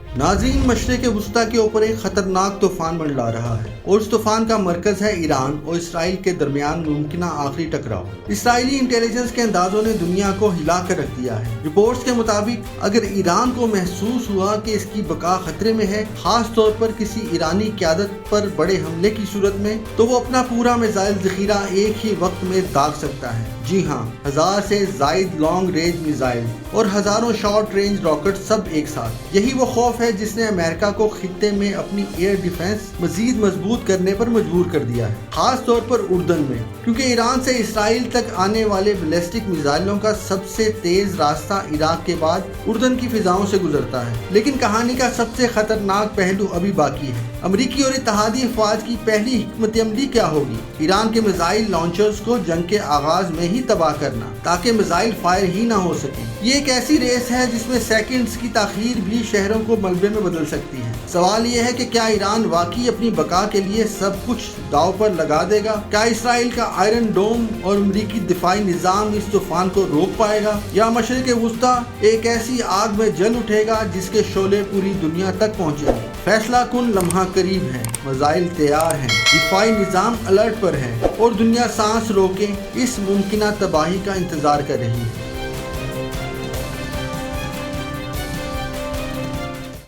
नाज़रीन, मशरिक़ वुस्ता के ऊपर एक खतरनाक तूफान मंडला रहा है और उस तूफान का मरकज है ईरान और इसराइल के दरमियान मुमकिन आखिरी टकराव। इसराइली इंटेलिजेंस के अंदाजों ने दुनिया को हिला कर रख दिया है। रिपोर्ट्स के मुताबिक अगर ईरान को महसूस हुआ कि इसकी बका खतरे में है, खास तौर पर किसी ईरानी क़यादत पर बड़े हमले की सूरत में, तो वो अपना पूरा मिसाइल ज़ख़ीरा एक ही वक्त में दाग सकता है। जी हाँ, 1000 से ज़ायद लॉन्ग रेंज मिसाइल और हज़ारों शॉर्ट रेंज रॉकेट सब एक साथ। यही वो खौफ है जिसने अमेरिका को खित्ते में अपनी एयर डिफेंस मजीद मजबूत करने पर मजबूर कर दिया है, खास तौर पर उर्दन में, क्योंकि ईरान से इसराइल तक आने वाले बैलिस्टिक मिसाइलों का सबसे तेज रास्ता इराक के बाद उर्दन की फिजाओं से गुजरता है। लेकिन कहानी का सबसे खतरनाक पहलू अभी बाकी है। अमरीकी और इत्तेहादी अफवाज की पहली हिकमत अमली क्या होगी? ईरान के मिसाइल लॉन्चर्स को जंग के आगाज में ही तबाह करना, ताकि मिसाइल फायर ही ना हो सके। ये एक ऐसी रेस है जिसमें सेकंड्स की ताखीर भी शहरों को मलबे में बदल सकती है। सवाल ये है कि क्या ईरान वाकई अपनी बका के लिए सब कुछ दांव पर लगा देगा? क्या इसराइल का आयरन डोम और अमरीकी दिफाई निज़ाम इस तूफान को रोक पाएगा, या मशरिक़ वुस्ता एक ऐसी आग में जल उठेगा जिसके शोले पूरी दुनिया तक पहुँचेंगे? फैसला कुन लम्हा करीब है, मिसाइल तैयार हैं, दिफाई निज़ाम अलर्ट पर है और दुनिया सांस रोके इस मुमकिन तबाही का इंतजार कर रही है।